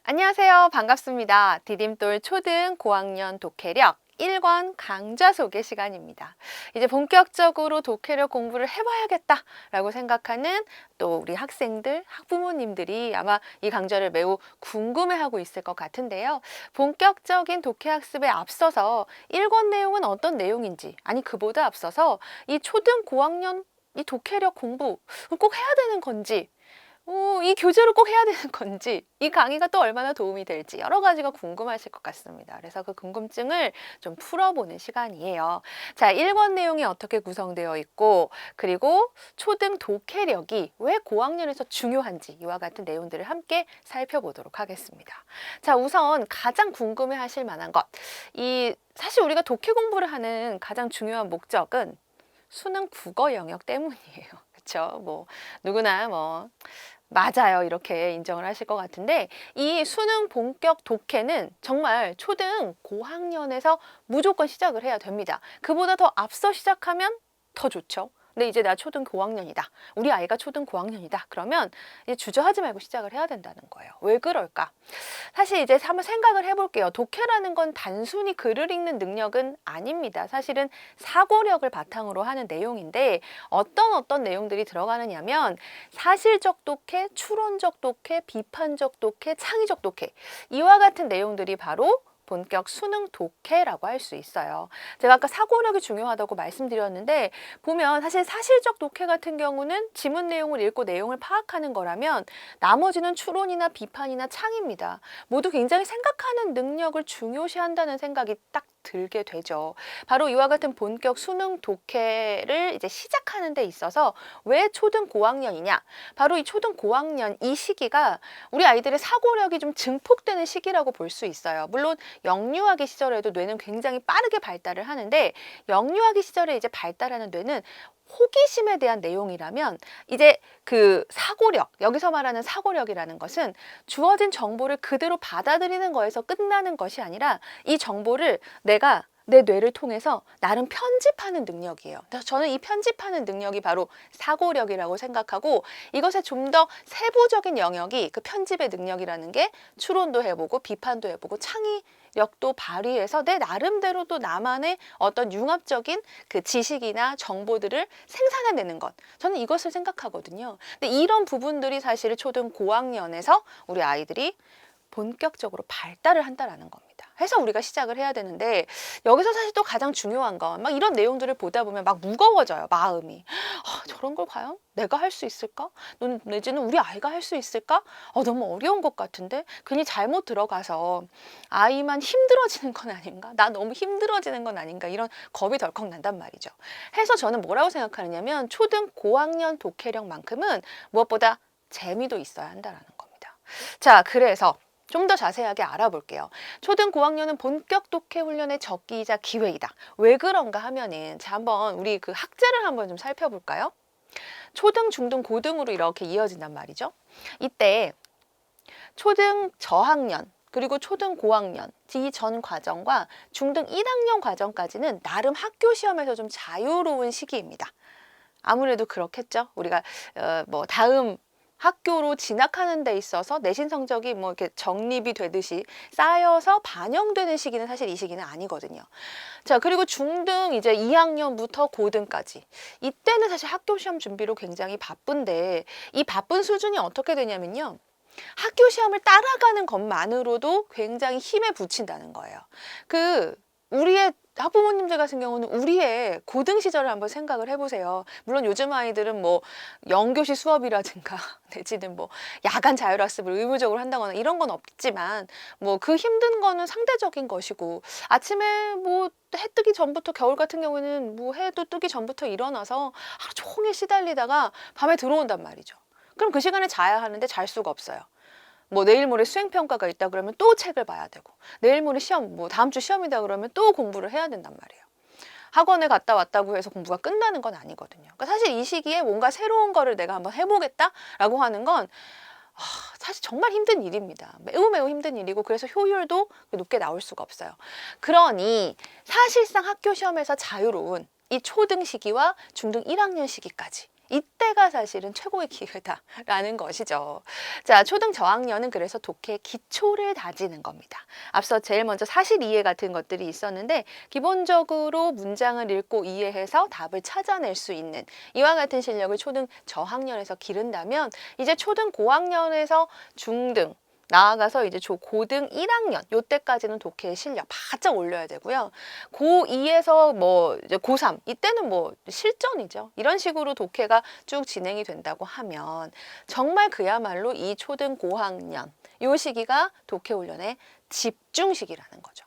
안녕하세요. 반갑습니다. 디딤돌 초등 고학년 독해력 1권 강좌 소개 시간입니다. 이제 본격적으로 독해력 공부를 해봐야겠다라고 생각하는 또 우리 학생들, 학부모님들이 아마 이 강좌를 매우 궁금해하고 있을 것 같은데요. 본격적인 독해 학습에 앞서서 1권 내용은 어떤 내용인지, 아니 그보다 앞서서 이 초등 고학년 이 독해력 공부 꼭 해야 되는 건지, 이 교재로 꼭 해야 되는 건지, 이 강의가 또 얼마나 도움이 될지 여러 가지가 궁금하실 것 같습니다. 그래서 그 궁금증을 좀 풀어보는 시간이에요. 자, 1권 내용이 어떻게 구성되어 있고, 그리고 초등 독해력이 왜 고학년에서 중요한지 이와 같은 내용들을 함께 살펴보도록 하겠습니다. 자, 우선 가장 궁금해 하실 만한 것, 사실 우리가 독해 공부를 하는 가장 중요한 목적은 수능 국어 영역 때문이에요. 그렇죠? 누구나 맞아요, 이렇게 인정을 하실 것 같은데, 이 수능 본격 독해는 정말 초등 고학년에서 무조건 시작을 해야 됩니다. 그보다 더 앞서 시작하면 더 좋죠. 근데 이제 나 초등 고학년이다, 우리 아이가 초등 고학년이다, 그러면 이제 주저하지 말고 시작을 해야 된다는 거예요. 왜 그럴까? 사실 이제 한번 생각을 해볼게요. 독해라는 건 단순히 글을 읽는 능력은 아닙니다. 사실은 사고력을 바탕으로 하는 내용인데, 어떤 내용들이 들어가느냐면 사실적 독해, 추론적 독해, 비판적 독해, 창의적 독해, 이와 같은 내용들이 바로 본격 수능 독해라고 할 수 있어요. 제가 아까 사고력이 중요하다고 말씀드렸는데, 보면 사실 사실적 독해 같은 경우는 지문 내용을 읽고 내용을 파악하는 거라면, 나머지는 추론이나 비판이나 창의입니다. 모두 굉장히 생각하는 능력을 중요시한다는 생각이 딱 들게 되죠. 바로 이와 같은 본격 수능 독해를 이제 시작하는 데 있어서 왜 초등 고학년이냐? 바로 이 초등 고학년 이 시기가 우리 아이들의 사고력이 좀 증폭되는 시기라고 볼 수 있어요. 물론 영유아기 시절에도 뇌는 굉장히 빠르게 발달을 하는데, 영유아기 시절에 이제 발달하는 뇌는 호기심에 대한 내용이라면, 이제 그 사고력, 여기서 말하는 사고력이라는 것은 주어진 정보를 그대로 받아들이는 거에서 끝나는 것이 아니라, 이 정보를 내가 내 뇌를 통해서 나름 편집하는 능력이에요. 그래서 저는 이 편집하는 능력이 바로 사고력이라고 생각하고, 이것의 좀 더 세부적인 영역이 그 편집의 능력이라는 게 추론도 해보고 비판도 해보고 창의력도 발휘해서 내 나름대로 또 나만의 어떤 융합적인 그 지식이나 정보들을 생산해내는 것, 저는 이것을 생각하거든요. 근데 이런 부분들이 사실 초등 고학년에서 우리 아이들이 본격적으로 발달을 한다라는 겁니다. 해서 우리가 시작을 해야 되는데, 여기서 사실 또 가장 중요한 건 막 이런 내용들을 보다 보면 막 무거워져요, 마음이. 저런 걸 과연 내가 할 수 있을까? 내지는 우리 아이가 할 수 있을까? 너무 어려운 것 같은데? 괜히 잘못 들어가서 아이만 힘들어지는 건 아닌가? 나 너무 힘들어지는 건 아닌가? 이런 겁이 덜컥 난단 말이죠. 해서 저는 뭐라고 생각하느냐면, 초등 고학년 독해력만큼은 무엇보다 재미도 있어야 한다는 겁니다. 자, 그래서 좀 더 자세하게 알아볼게요. 초등 고학년은 본격 독해 훈련의 적기이자 기회이다. 왜 그런가 하면은, 자, 한번 우리 그 학제를 한번 좀 살펴볼까요? 초등, 중등, 고등으로 이렇게 이어진단 말이죠. 이때 초등 저학년, 그리고 초등 고학년, 이 전 과정과 중등 1학년 과정까지는 나름 학교 시험에서 좀 자유로운 시기입니다. 아무래도 그렇겠죠. 우리가 다음 학교로 진학하는 데 있어서 내신 성적이 이렇게 정립이 되듯이 쌓여서 반영되는 시기는 사실 이 시기는 아니거든요. 자, 그리고 중등 이제 2학년부터 고등까지, 이때는 사실 학교 시험 준비로 굉장히 바쁜데, 이 바쁜 수준이 어떻게 되냐면요, 학교 시험을 따라가는 것만으로도 굉장히 힘에 부친다는 거예요. 우리의 학부모님들 같은 경우는 우리의 고등 시절을 한번 생각을 해보세요. 물론 요즘 아이들은 영교시 수업이라든가 내지는 야간 자율학습을 의무적으로 한다거나 이런 건 없지만, 그 힘든 거는 상대적인 것이고, 아침에 해 뜨기 전부터, 겨울 같은 경우에는 해도 뜨기 전부터 일어나서 하루 종일 시달리다가 밤에 들어온단 말이죠. 그럼 그 시간에 자야 하는데 잘 수가 없어요. 내일 모레 수행평가가 있다 그러면 또 책을 봐야 되고, 내일 모레 시험, 다음 주 시험이다 그러면 또 공부를 해야 된단 말이에요. 학원에 갔다 왔다고 해서 공부가 끝나는 건 아니거든요. 그러니까 사실 이 시기에 뭔가 새로운 거를 내가 한번 해보겠다라고 하는 건 사실 정말 힘든 일입니다. 매우 힘든 일이고, 그래서 효율도 높게 나올 수가 없어요. 그러니 사실상 학교 시험에서 자유로운 이 초등 시기와 중등 1학년 시기까지, 이때가 사실은 최고의 기회다라는 것이죠. 자, 초등 저학년은 그래서 독해의 기초를 다지는 겁니다. 앞서 제일 먼저 사실 이해 같은 것들이 있었는데 기본적으로 문장을 읽고 이해해서 답을 찾아낼 수 있는 이와 같은 실력을 초등 저학년에서 기른다면 이제 초등 고학년에서 중등 나아가서 이제 고등 1학년 요때까지는 독해의 실력 바짝 올려야 되고요. 고2에서 뭐 이제 고3 이때는 뭐 실전이죠. 이런 식으로 독해가 쭉 진행이 된다고 하면 정말 그야말로 이 초등 고학년 요 시기가 독해 훈련의 집중 시기라는 거죠.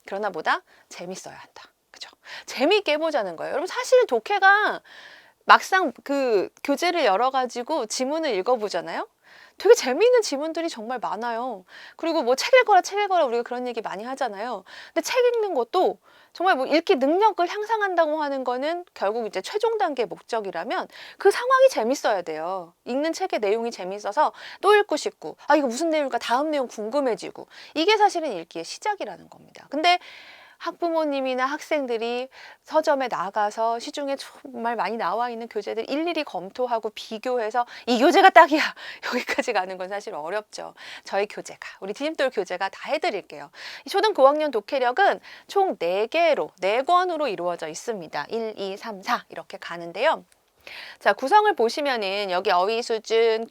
그러나 보다 재밌어야 한다. 그죠? 재미있게 해보자는 거예요. 여러분 사실 독해가 막상 그 교재를 열어가지고 지문을 읽어보잖아요. 되게 재미있는 지문들이 정말 많아요. 그리고 뭐 책 읽어라 책 읽어라 우리가 그런 얘기 많이 하잖아요. 근데 책 읽는 것도 정말 뭐 읽기 능력을 향상한다고 하는 거는 결국 이제 최종 단계의 목적이라면 그 상황이 재밌어야 돼요. 읽는 책의 내용이 재밌어서 또 읽고 싶고 아 이거 무슨 내용일까 다음 내용 궁금해지고 이게 사실은 읽기의 시작이라는 겁니다. 근데 학부모님이나 학생들이 서점에 나가서 시중에 정말 많이 나와 있는 교재들 일일이 검토하고 비교해서 이 교재가 딱이야 여기까지 가는 건 사실 어렵죠. 저희 교재가 우리 디딤돌 교재가 다 해드릴게요. 이 초등 고학년 독해력은 총 4개로 4권으로 이루어져 있습니다. 1, 2, 3, 4 이렇게 가는데요. 자, 구성을 보시면은 여기 어휘 수준,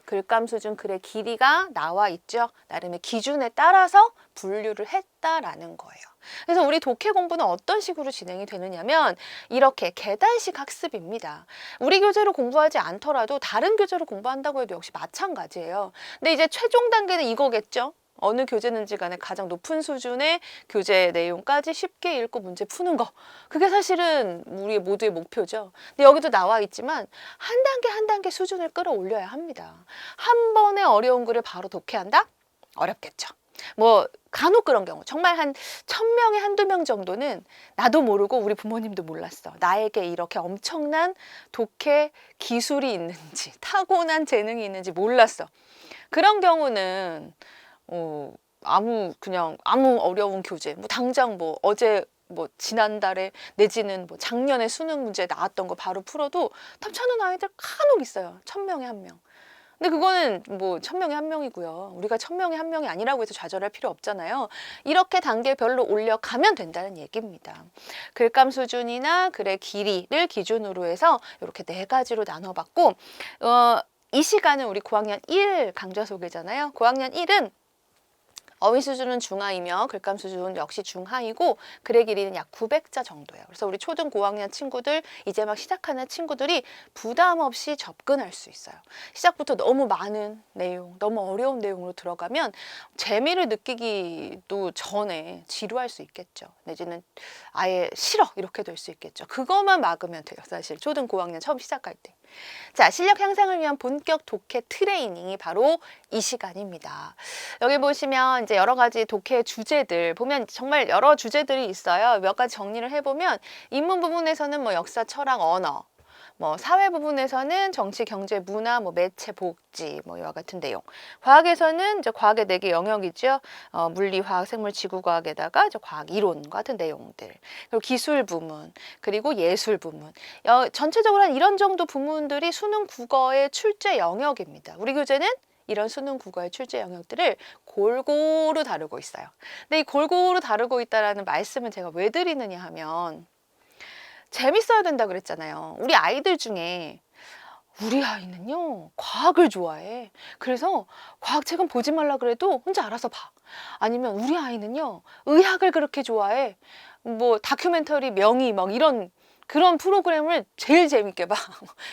글감 수준, 글의 길이가 나와 있죠. 나름의 기준에 따라서 분류를 했다라는 거예요. 그래서 우리 독해 공부는 어떤 식으로 진행이 되느냐면 이렇게 계단식 학습입니다. 우리 교재로 공부하지 않더라도 다른 교재로 공부한다고 해도 역시 마찬가지예요. 근데 이제 최종 단계는 이거겠죠. 어느 교재는지 간에 가장 높은 수준의 교재 내용까지 쉽게 읽고 문제 푸는 거. 그게 사실은 우리 모두의 목표죠. 근데 여기도 나와 있지만 한 단계 한 단계 수준을 끌어올려야 합니다. 한 번에 어려운 글을 바로 독해한다? 어렵겠죠. 뭐 간혹 그런 경우 정말 한 1000명에 한두 명 정도는 나도 모르고 우리 부모님도 몰랐어. 나에게 이렇게 엄청난 독해 기술이 있는지 타고난 재능이 있는지 몰랐어. 그런 경우는 아무 어려운 교재 뭐 당장 뭐 어제 뭐 지난달에 내지는 뭐 작년에 수능 문제 나왔던 거 바로 풀어도 탐차는 아이들 간혹 있어요. 1000명에 한 명. 근데 그거는 뭐 1000명에 한 명이고요. 우리가 1000명에 한 명이 아니라고 해서 좌절할 필요 없잖아요. 이렇게 단계별로 올려가면 된다는 얘기입니다. 글감 수준이나 글의 길이를 기준으로 해서 이렇게 4가지로 나눠봤고 이 시간은 우리 고학년 1 강좌 소개잖아요. 고학년 1은 어휘 수준은 중하이며 글감 수준은 역시 중하이고 글의 길이는 약 900자 정도예요. 그래서 우리 초등 고학년 친구들 이제 막 시작하는 친구들이 부담 없이 접근할 수 있어요. 시작부터 너무 많은 내용, 너무 어려운 내용으로 들어가면 재미를 느끼기도 전에 지루할 수 있겠죠. 내지는 아예 싫어 이렇게 될 수 있겠죠. 그것만 막으면 돼요. 사실 초등 고학년 처음 시작할 때. 자, 실력 향상을 위한 본격 독해 트레이닝이 바로 이 시간입니다. 여기 보시면 이제 여러 가지 독해 주제들 보면 정말 여러 주제들이 있어요. 몇 가지 정리를 해보면 인문 부분에서는 뭐 역사, 철학, 언어, 뭐 사회 부분에서는 정치, 경제, 문화, 뭐 매체, 복지, 뭐 이와 같은 내용. 과학에서는 이제 과학의 4개 영역이죠. 물리, 화학, 생물, 지구과학에다가 이제 과학 이론 같은 내용들. 그리고 기술 부문, 그리고 예술 부문. 전체적으로 한 이런 정도 부문들이 수능 국어의 출제 영역입니다. 우리 교재는 이런 수능 국어의 출제 영역들을 골고루 다루고 있어요. 근데 이 골고루 다루고 있다라는 말씀은 제가 왜 드리느냐 하면 재밌어야 된다 그랬잖아요. 우리 아이들 중에 우리 아이는요 과학을 좋아해. 그래서 과학책은 보지 말라 그래도 혼자 알아서 봐. 아니면 우리 아이는요 의학을 그렇게 좋아해. 뭐 다큐멘터리 명의 막 이런 그런 프로그램을 제일 재밌게 봐.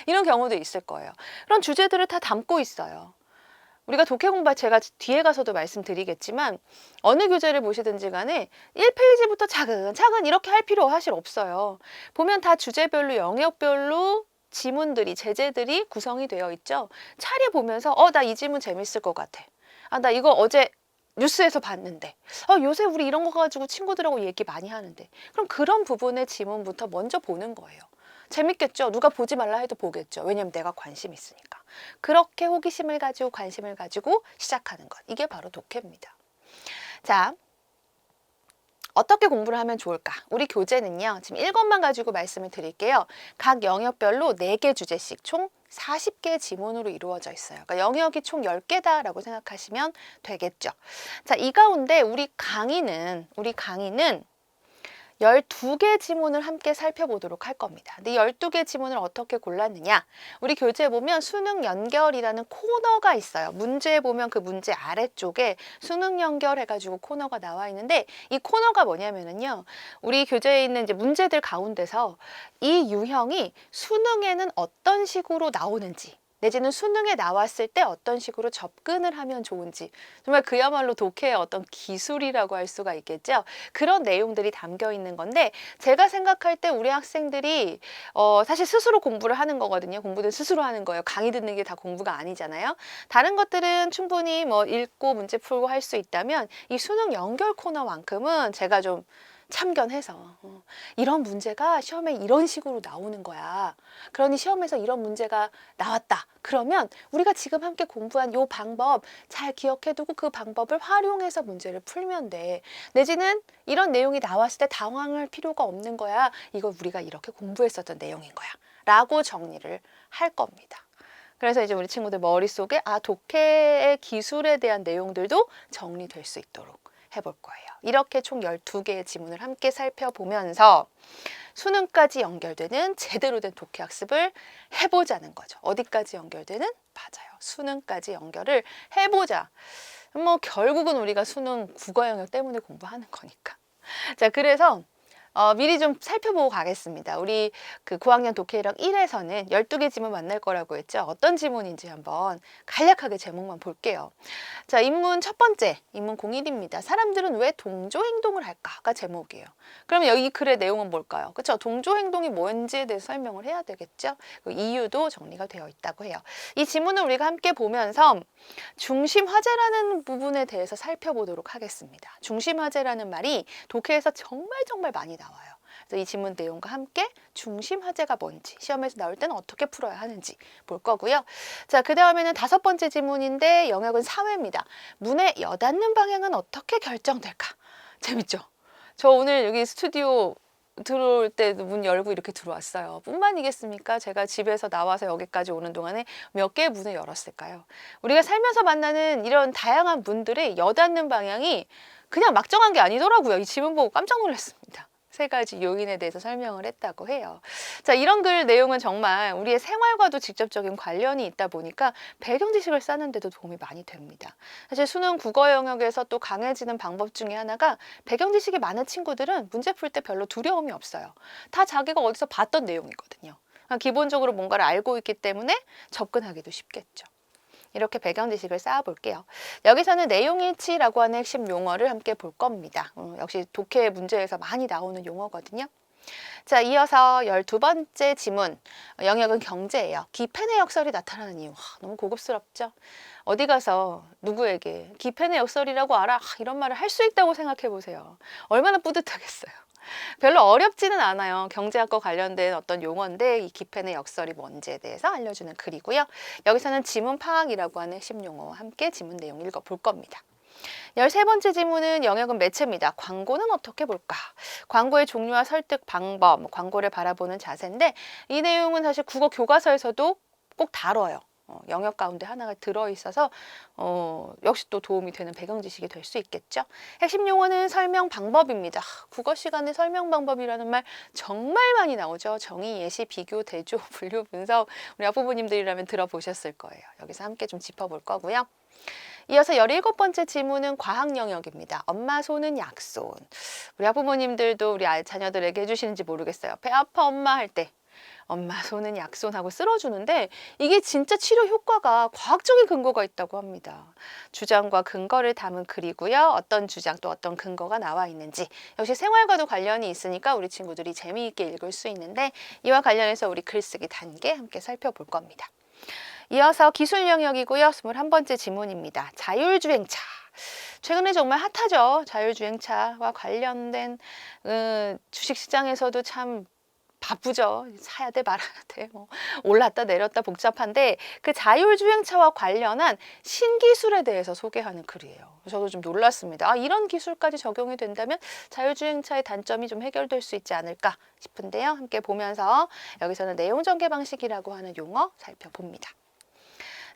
이런 경우도 있을 거예요. 그런 주제들을 다 담고 있어요. 우리가 독해 공부 제가 뒤에 가서도 말씀드리겠지만 어느 교재를 보시든지 간에 1페이지부터 차근차근 이렇게 할 필요 사실 없어요. 보면 다 주제별로 영역별로 지문들이 제재들이 구성이 되어 있죠. 차례 보면서 나 이 지문 재밌을 것 같아. 나 이거 어제 뉴스에서 봤는데 요새 우리 이런 거 가지고 친구들하고 얘기 많이 하는데 그럼 그런 부분의 지문부터 먼저 보는 거예요. 재밌겠죠? 누가 보지 말라 해도 보겠죠. 왜냐면 내가 관심 있으니까. 그렇게 호기심을 가지고 관심을 가지고 시작하는 것. 이게 바로 독해입니다. 자, 어떻게 공부를 하면 좋을까? 우리 교재는요. 지금 1권만 가지고 말씀을 드릴게요. 각 영역별로 4개 주제씩 총 40개 지문으로 이루어져 있어요. 그러니까 영역이 총 10개다라고 생각하시면 되겠죠. 자, 이 가운데 우리 강의는 12개 지문을 함께 살펴보도록 할 겁니다. 근데 12개 지문을 어떻게 골랐느냐? 우리 교재에 보면 수능 연결이라는 코너가 있어요. 문제에 보면 그 문제 아래쪽에 수능 연결 해가지고 코너가 나와 있는데 이 코너가 뭐냐면은요. 우리 교재에 있는 이제 문제들 가운데서 이 유형이 수능에는 어떤 식으로 나오는지 내지는 수능에 나왔을 때 어떤 식으로 접근을 하면 좋은지 정말 그야말로 독해의 어떤 기술이라고 할 수가 있겠죠. 그런 내용들이 담겨 있는 건데 제가 생각할 때 우리 학생들이 사실 스스로 공부를 하는 거거든요. 공부는 스스로 하는 거예요. 강의 듣는 게 다 공부가 아니잖아요. 다른 것들은 충분히 뭐 읽고 문제 풀고 할 수 있다면 이 수능 연결 코너만큼은 제가 좀 참견해서 이런 문제가 시험에 이런 식으로 나오는 거야. 그러니 시험에서 이런 문제가 나왔다. 그러면 우리가 지금 함께 공부한 요 방법 잘 기억해두고 그 방법을 활용해서 문제를 풀면 돼. 내지는 이런 내용이 나왔을 때 당황할 필요가 없는 거야. 이거 우리가 이렇게 공부했었던 내용인 거야. 라고 정리를 할 겁니다. 그래서 이제 우리 친구들 머릿속에 독해의 기술에 대한 내용들도 정리될 수 있도록 해볼 거예요. 이렇게 총 12개의 지문을 함께 살펴보면서 수능까지 연결되는 제대로 된 독해 학습을 해보자는 거죠. 어디까지 연결되는? 맞아요. 수능까지 연결을 해보자. 뭐 결국은 우리가 수능 국어 영역 때문에 공부하는 거니까. 자, 그래서 미리 좀 살펴보고 가겠습니다. 우리 그 9학년 독해력 1에서는 12개 지문 만날 거라고 했죠. 어떤 지문인지 한번 간략하게 제목만 볼게요. 자, 인문 첫 번째, 인문 01입니다. 사람들은 왜 동조 행동을 할까가 제목이에요. 그러면 여기 글의 내용은 뭘까요? 그렇죠? 동조 행동이 뭔지에 대해서 설명을 해야 되겠죠? 그 이유도 정리가 되어 있다고 해요. 이 지문을 우리가 함께 보면서 중심 화제라는 부분에 대해서 살펴보도록 하겠습니다. 중심 화제라는 말이 독해에서 정말 많이 나와요. 그래서 이 지문 내용과 함께 중심 화제가 뭔지, 시험에서 나올 때는 어떻게 풀어야 하는지 볼 거고요. 자, 그 다음에는 5번째 지문인데 영역은 사회입니다. 문의 여닫는 방향은 어떻게 결정될까? 재밌죠? 저 오늘 여기 스튜디오 들어올 때도 문 열고 이렇게 들어왔어요. 뿐만이겠습니까? 제가 집에서 나와서 여기까지 오는 동안에 몇 개의 문을 열었을까요? 우리가 살면서 만나는 이런 다양한 문들의 여닫는 방향이 그냥 막정한 게 아니더라고요. 이 지문 보고 깜짝 놀랐습니다. 3가지 요인에 대해서 설명을 했다고 해요. 자, 이런 글 내용은 정말 우리의 생활과도 직접적인 관련이 있다 보니까 배경 지식을 쌓는 데도 도움이 많이 됩니다. 사실 수능 국어 영역에서 또 강해지는 방법 중에 하나가 배경 지식이 많은 친구들은 문제 풀 때 별로 두려움이 없어요. 다 자기가 어디서 봤던 내용이거든요. 기본적으로 뭔가를 알고 있기 때문에 접근하기도 쉽겠죠. 이렇게 배경 지식을 쌓아볼게요. 여기서는 내용일치라고 하는 핵심 용어를 함께 볼 겁니다. 역시 독해 문제에서 많이 나오는 용어거든요. 자, 이어서 12번째 지문, 영역은 경제예요. 기펜의 역설이 나타나는 이유. 너무 고급스럽죠? 어디 가서 누구에게 기펜의 역설이라고 알아? 이런 말을 할 수 있다고 생각해 보세요. 얼마나 뿌듯하겠어요. 별로 어렵지는 않아요. 경제학과 관련된 어떤 용어인데 이 기펜의 역설이 뭔지에 대해서 알려주는 글이고요. 여기서는 지문 파악이라고 하는 핵심 용어와 함께 지문 내용 읽어볼 겁니다. 13번째 지문은 영역은 매체입니다. 광고는 어떻게 볼까? 광고의 종류와 설득 방법, 광고를 바라보는 자세인데 이 내용은 사실 국어 교과서에서도 꼭 다뤄요. 영역 가운데 하나가 들어있어서 역시 또 도움이 되는 배경 지식이 될 수 있겠죠. 핵심 용어는 설명 방법입니다. 국어 시간에 설명 방법이라는 말 정말 많이 나오죠. 정의, 예시, 비교, 대조, 분류, 분석 우리 학부모님들이라면 들어보셨을 거예요. 여기서 함께 좀 짚어볼 거고요. 이어서 17번째 지문은 과학 영역입니다. 엄마 손은 약손. 우리 학부모님들도 우리 자녀들에게 해주시는지 모르겠어요. 배 아파 엄마 할 때 엄마 손은 약손하고 쓸어주는데 이게 진짜 치료 효과가 과학적인 근거가 있다고 합니다. 주장과 근거를 담은 글이고요. 어떤 주장 또 어떤 근거가 나와 있는지 역시 생활과도 관련이 있으니까 우리 친구들이 재미있게 읽을 수 있는데 이와 관련해서 우리 글쓰기 단계 함께 살펴볼 겁니다. 이어서 기술 영역이고요. 21번째 지문입니다. 자율주행차. 최근에 정말 핫하죠. 자율주행차와 관련된 주식시장에서도 참 바쁘죠. 사야 돼 말아야 돼. 뭐 올랐다 내렸다 복잡한데 그 자율주행차와 관련한 신기술에 대해서 소개하는 글이에요. 저도 좀 놀랐습니다. 아, 이런 기술까지 적용이 된다면 자율주행차의 단점이 좀 해결될 수 있지 않을까 싶은데요. 함께 보면서 여기서는 내용 전개 방식이라고 하는 용어 살펴봅니다.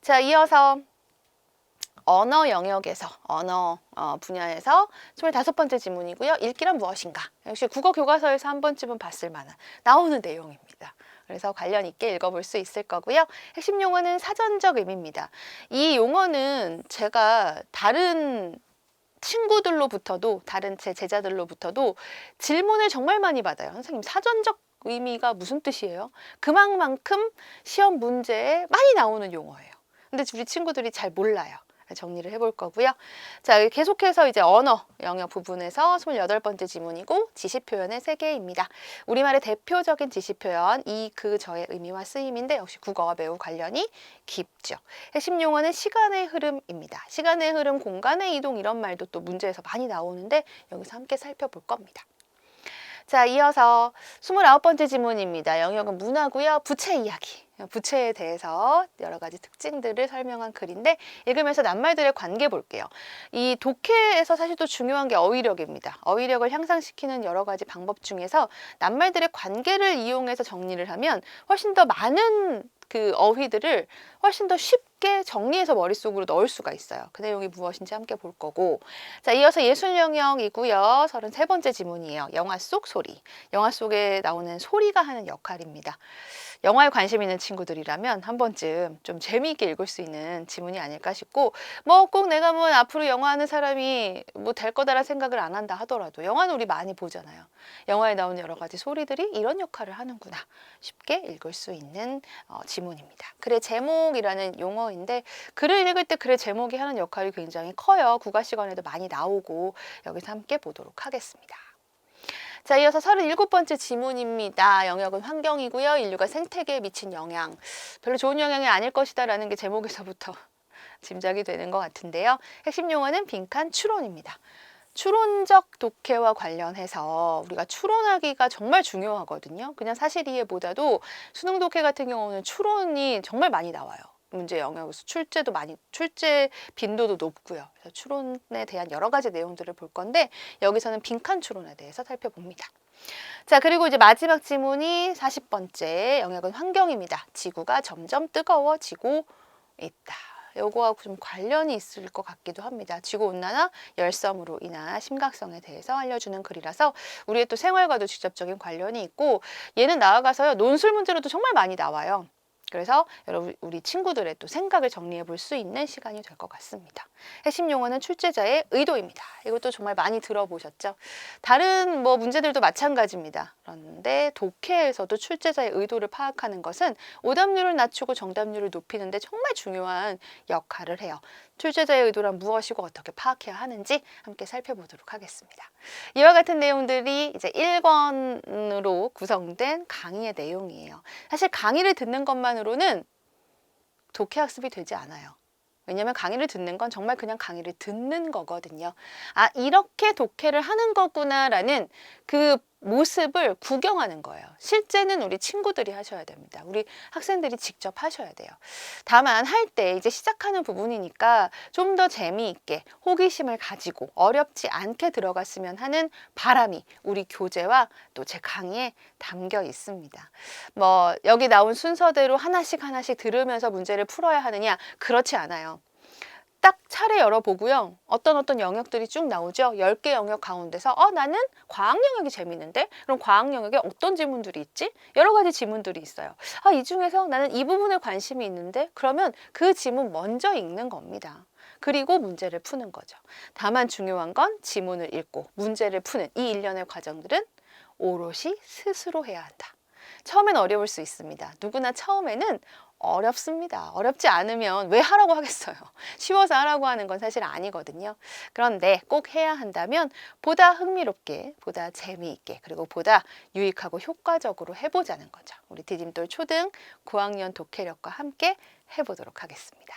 자, 이어서 언어 영역에서, 언어 분야에서 25번째 지문이고요. 읽기란 무엇인가? 역시 국어 교과서에서 한 번쯤은 봤을 만한 나오는 내용입니다. 그래서 관련 있게 읽어볼 수 있을 거고요. 핵심 용어는 사전적 의미입니다. 이 용어는 제가 다른 친구들로부터도, 다른 제 제자들로부터도 질문을 정말 많이 받아요. 선생님, 사전적 의미가 무슨 뜻이에요? 그만큼 시험 문제에 많이 나오는 용어예요. 근데 우리 친구들이 잘 몰라요. 정리를 해볼 거고요. 자, 계속해서 이제 언어 영역 부분에서 28번째 지문이고 지시표현의 3개입니다. 우리말의 대표적인 지시표현, 이, 그, 저의 의미와 쓰임인데 역시 국어와 매우 관련이 깊죠. 핵심 용어는 시간의 흐름입니다. 시간의 흐름, 공간의 이동 이런 말도 또 문제에서 많이 나오는데 여기서 함께 살펴볼 겁니다. 자, 이어서 29번째 지문입니다. 영역은 문화고요. 부채 이야기. 부채에 대해서 여러 가지 특징들을 설명한 글인데 읽으면서 낱말들의 관계 볼게요. 이 독해에서 사실 또 중요한 게 어휘력입니다. 어휘력을 향상시키는 여러 가지 방법 중에서 낱말들의 관계를 이용해서 정리를 하면 훨씬 더 많은 그 어휘들을 훨씬 더 쉽게 정리해서 머릿속으로 넣을 수가 있어요. 그 내용이 무엇인지 함께 볼 거고. 자, 이어서 예술 영역이고요. 33번째 지문이에요. 영화 속 소리. 영화 속에 나오는 소리가 하는 역할입니다. 영화에 관심 있는 친구들이라면 한 번쯤 좀 재미있게 읽을 수 있는 지문이 아닐까 싶고, 뭐 꼭 내가 뭐 앞으로 영화 하는 사람이 뭐 될 거다라는 생각을 안 한다 하더라도 영화는 우리 많이 보잖아요. 영화에 나오는 여러 가지 소리들이 이런 역할을 하는구나 쉽게 읽을 수 있는 지문입니다. 글의 제목이라는 용어인데 글을 읽을 때 글의 제목이 하는 역할이 굉장히 커요. 국어 시간에도 많이 나오고 여기서 함께 보도록 하겠습니다. 자, 이어서 37번째 지문입니다. 영역은 환경이고요. 인류가 생태계에 미친 영향. 별로 좋은 영향이 아닐 것이다 라는 게 제목에서부터 짐작이 되는 것 같은데요. 핵심 용어는 빈칸 추론입니다. 추론적 독해와 관련해서 우리가 추론하기가 정말 중요하거든요. 그냥 사실 이해보다도 수능 독해 같은 경우는 추론이 정말 많이 나와요. 문제 영역에서 출제 빈도도 높고요. 그래서 추론에 대한 여러 가지 내용들을 볼 건데 여기서는 빈칸 추론에 대해서 살펴봅니다. 자, 그리고 이제 마지막 지문이 40번째 영역은 환경입니다. 지구가 점점 뜨거워지고 있다. 요거하고 좀 관련이 있을 것 같기도 합니다. 지구온난화, 열섬으로 인한 심각성에 대해서 알려주는 글이라서 우리의 또 생활과도 직접적인 관련이 있고 얘는 나아가서요 논술 문제로도 정말 많이 나와요. 그래서 여러분 우리 친구들의 또 생각을 정리해 볼 수 있는 시간이 될 것 같습니다. 핵심 용어는 출제자의 의도입니다. 이것도 정말 많이 들어보셨죠? 다른 뭐 문제들도 마찬가지입니다. 그런데 독해에서도 출제자의 의도를 파악하는 것은 오답률을 낮추고 정답률을 높이는 데 정말 중요한 역할을 해요. 출제자의 의도란 무엇이고 어떻게 파악해야 하는지 함께 살펴보도록 하겠습니다. 이와 같은 내용들이 이제 1권으로 구성된 강의의 내용이에요. 사실 강의를 듣는 것만으로는 독해 학습이 되지 않아요. 왜냐하면 강의를 듣는 건 정말 그냥 강의를 듣는 거거든요. 아, 이렇게 독해를 하는 거구나라는 그 모습을 구경하는 거예요. 실제는 우리 친구들이 하셔야 됩니다. 우리 학생들이 직접 하셔야 돼요. 다만 할 때 이제 시작하는 부분이니까 좀 더 재미있게 호기심을 가지고 어렵지 않게 들어갔으면 하는 바람이 우리 교재와 또 제 강의에 담겨 있습니다. 뭐 여기 나온 순서대로 하나씩 들으면서 문제를 풀어야 하느냐? 그렇지 않아요. 딱 차례 열어보고요. 어떤 영역들이 쭉 나오죠. 10개 영역 가운데서 나는 과학 영역이 재밌는데? 그럼 과학 영역에 어떤 지문들이 있지? 여러 가지 지문들이 있어요. 이 중에서 나는 이 부분에 관심이 있는데? 그러면 그 지문 먼저 읽는 겁니다. 그리고 문제를 푸는 거죠. 다만 중요한 건 지문을 읽고 문제를 푸는 이 일련의 과정들은 오롯이 스스로 해야 한다. 처음엔 어려울 수 있습니다. 누구나 처음에는 어렵습니다. 어렵지 않으면 왜 하라고 하겠어요. 쉬워서 하라고 하는 건 사실 아니거든요. 그런데 꼭 해야 한다면 보다 흥미롭게, 보다 재미있게, 그리고 보다 유익하고 효과적으로 해보자는 거죠. 우리 디딤돌 초등 고학년 독해력과 함께 해보도록 하겠습니다.